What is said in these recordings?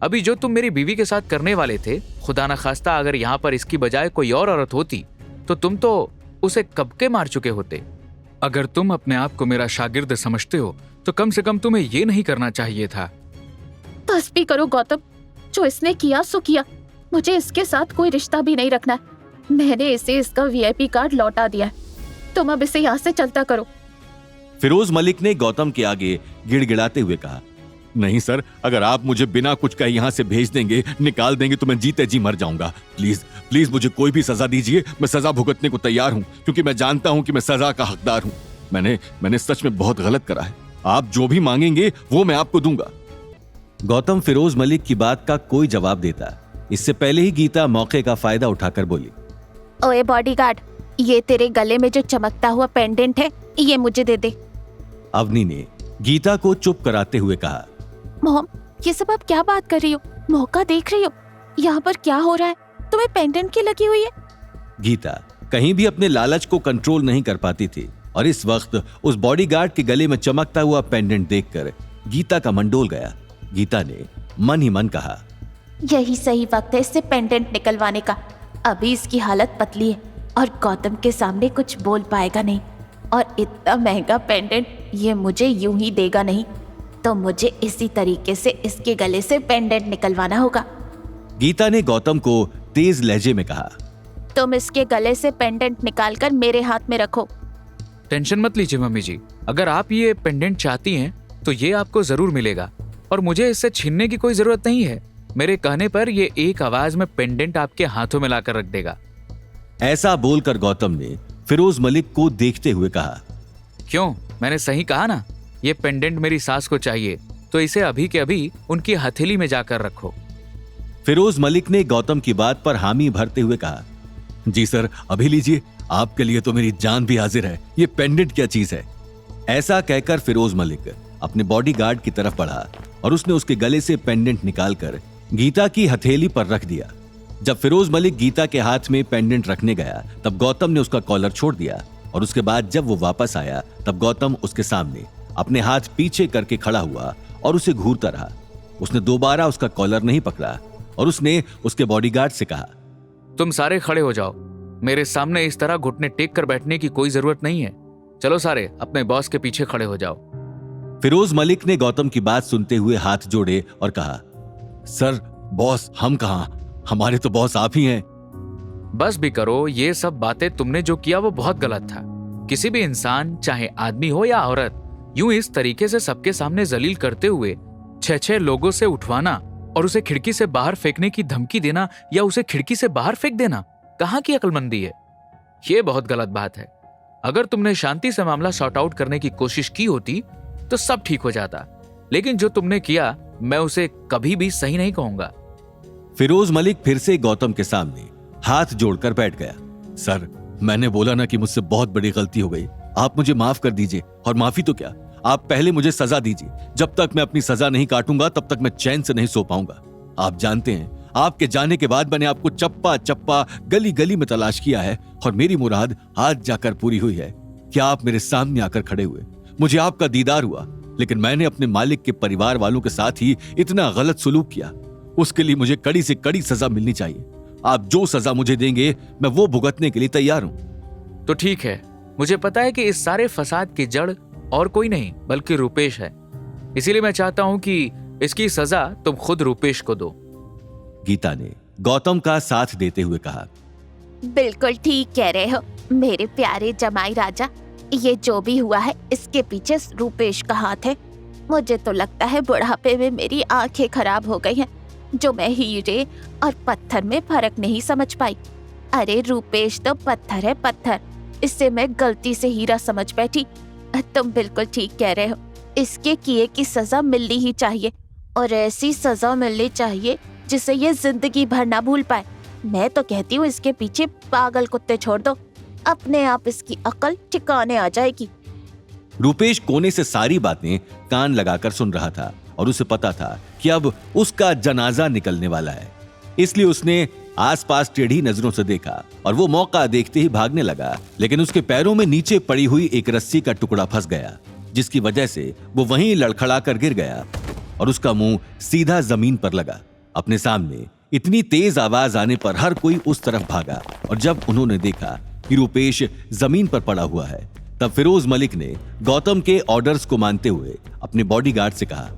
अभी जो तुम मेरी बीवी के साथ करने वाले थे, खुदा न खास्ता अगर यहाँ पर इसकी बजाय कोई और औरत होती तो तुम तो उसे कब के मार चुके होते। अगर तुम अपने आप को मेरा शागिर्द समझते हो तो कम से कम तुम्हें ये नहीं करना चाहिए था। बस भी करो गौतम, जो इसने किया सो किया। मुझे इसके साथ कोई रिश्ता भी नहीं रखना है। मैंने इसे इसका वीआईपी कार्ड लौटा दिया है। तुम अब इसे यहाँ से चलता करो। फिरोज मलिक ने गौतम के आगे गिड़गिड़ाते हुए कहा, नहीं सर, अगर आप मुझे बिना कुछ कहे यहाँ से भेज देंगे, निकाल देंगे तो मैं जीते जी मर जाऊंगा। प्लीज प्लीज मुझे कोई भी सजा दीजिए। मैं सजा भुगतने को तैयार हूँ, क्योंकि मैं जानता हूँ कि मैं सजा का हकदार हूँ। मैंने सच में बहुत गलत करा है। आप जो भी मांगेंगे वो मैं आपको दूंगा। गौतम फिरोज मलिक की बात का कोई जवाब देता इससे पहले ही गीता मौके का फायदा उठाकर बोली, ओए बॉडीगार्ड, ये तेरे गले में जो चमकता हुआ पेंडेंट है, ये मुझे दे दे। अवनी ने गीता को चुप कराते हुए कहा, मॉम, ये सब आप क्या बात कर रही हो? मौका देख रही हो? यहाँ पर क्या हो रहा है? तुम्हें पेंडेंट की लगी हुई है? गीता कहीं भी अपने लालच को कंट्रोल नहीं कर पाती थी और इस वक्त उस बॉडीगार्ड के गले में चमकता हुआ पेंडेंट देखकर गीता का मन डोल गया। गीता ने मन ही मन कहा, यही सही वक्त है इससे पेंडेंट निकलवाने का। अभी इसकी हालत पतली है और गौतम के सामने कुछ बोल पाएगा नहीं, और इतना महंगा पेंडेंट ये मुझे यूं ही देगा नहीं, तो मुझे इसी तरीके से इसके गले से पेंडेंट निकलवाना होगा। गीता ने गौतम को तेज लहजे में कहा, तुम इसके गले से पेंडेंट निकालकर मेरे हाथ में रखो। टेंशन मत लीजिए मम्मी जी, अगर आप ये पेंडेंट चाहती हैं तो ये आपको जरूर मिलेगा और मुझे इससे छीनने की कोई जरूरत नहीं है। मेरे कहने पर ये एक आवाज में पेंडेंट आपके हाथों में लाकर रख देगा। ऐसा बोलकर गौतम ने फिरोज मलिक को देखते हुए कहा, क्यों, मैंने सही कहा ना? ये पेंडेंट मेरी सास को चाहिए तो इसे अभी के अभी उनकी हथेली में जाकर रखो। फिरोज मलिक ने गौतम की बात पर हामी भरते हुए कहा, जी सर, अभी लीजिए, आपके लिए तो मेरी जान भी हाजिर है। ये पेंडेंट क्या चीज है? ऐसा कहकर फिरोज मलिक अपने बॉडीगार्ड की तरफ बढ़ा और उसने उसके गले से पेंडेंट निकालकर गीता की हथेली पर रख दिया। जब फिरोज मलिक गीता के हाथ में पेंडेंट रखने गया तब गौतम ने उसका कॉलर छोड़ दिया और उसके बाद जब वो वापस आया तब गौतम उसके सामने अपने हाथ पीछे करके खड़ा हुआ और उसे घूरता रहा। उसने दोबारा उसका कॉलर नहीं पकड़ा और उसने उसके बॉडीगार्ड से कहा, तुम सारे खड़े हो जाओ। मेरे सामने इस तरह घुटने टेक कर बैठने की कोई जरूरत नहीं है। चलो सारे अपने बॉस के पीछे खड़े हो जाओ। फिरोज मलिक ने गौतम की बात सुनते हुए हाथ जोड़े और कहा, सर, बॉस हम कहां? हमारे तो बॉस आप ही हैं। बस भी करो, ये सब बातें तुमने जो किया वो बहुत गलत था। किसी भी इंसान, चाहे आदमी हो या औरत, यूं इस तरीके से सबके सामने जलील करते हुए 6-6 लोगों से उठवाना और उसे खिड़की से बाहर फेंकने की धमकी देना या उसे खिड़की से बाहर फेंक देना, कहां की अक्लमंदी है? ये बहुत गलत बात है। अगर तुमने शांति से मामला सॉर्ट आउट करने की कोशिश की होती तो सब ठीक हो जाता, लेकिन जो तुमने किया मैं उसे कभी भी सही नहीं कहूंगा। फिरोज मलिक फिर से गौतम के सामने हाथ जोड़कर बैठ गया। सर, मैंने बोला ना कि मुझसे बहुत बड़ी गलती हो गई। आप मुझे माफ कर दीजिए, और माफी तो क्या, आप पहले मुझे सजा दीजिए। जब तक मैं अपनी सजा नहीं काटूंगा तब तक मैं चैन से नहीं सो पाऊंगा। आप जानते हैं, आपके जाने के बाद मैंने आपको चप्पा चप्पा गली गली में तलाश किया है और मेरी मुराद आज जाकर पूरी हुई है। क्या आप मेरे सामने आकर खड़े हुए, मुझे आपका दीदार हुआ, लेकिन मैंने अपने मालिक के परिवार वालों के साथ ही इतना गलत सलूक किया। उसके लिए मुझे कड़ी से कड़ी सजा मिलनी चाहिए। आप जो सजा मुझे देंगे मैं वो भुगतने के लिए तैयार हूं। तो ठीक है, मुझे पता है कि इस सारे फसाद की जड़ और कोई नहीं बल्कि रूपेश है, इसीलिए मैं चाहता हूं कि इसकी सजा तुम खुद रूपेश को दो। गीता ने गौतम का साथ देते हुए कहा, बिल्कुल ठीक कह रहे हो मेरे प्यारे जमाई राजा। ये जो भी हुआ है इसके पीछे रूपेश का हाथ है। मुझे तो लगता है बुढ़ापे में मेरी आंखें खराब हो गई हैं, जो मैं हीरे और पत्थर में फर्क नहीं समझ पाई। अरे रूपेश तो पत्थर है, पत्थर। इससे मैं गलती से हीरा समझ बैठी। तुम बिल्कुल ठीक कह रहे हो, इसके किए की सजा मिलनी ही चाहिए, और ऐसी सजा मिलनी चाहिए जिसे ये जिंदगी भर ना भूल पाए। मैं तो कहती हूँ इसके पीछे पागल कुत्ते छोड़ दो, अपने आप इसकी अकल ठिकाने आ जाएगी। रूपेश कोने से सारी बातें कान लगाकर सुन रहा था और उसे पता था कि अब उसका जनाजा निकलने वाला है, इसलिए उसने आसपास टेढ़ी नजरों से देखा और वो मौका देखते ही भागने लगा, लेकिन उसके पैरों में नीचे पड़ी हुई एक रस्सी का टुकड़ा फंस गया, जिसकी वजह से वो वहीं लड़खड़ा कर गिर गया और उसका मुंह सीधा जमीन पर लगा। अपने सामने इतनी तेज आवाज आने पर हर कोई उस तरफ भागा और जब उन्होंने देखा कि रूपेश जमीन पर पड़ा हुआ है, तब फिरोज मलिक ने गौतम के ऑर्डर्स को मानते हुए अपने बॉडीगार्ड से कहा,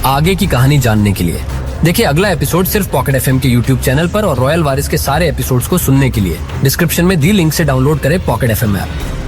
आगे की कहानी जानने के लिए देखिए अगला एपिसोड सिर्फ पॉकेट एफएम के यूट्यूब चैनल पर और रॉयल वारिस के सारे एपिसोड्स को सुनने के लिए डिस्क्रिप्शन में दी लिंक से डाउनलोड करें पॉकेट एफएम ऐप।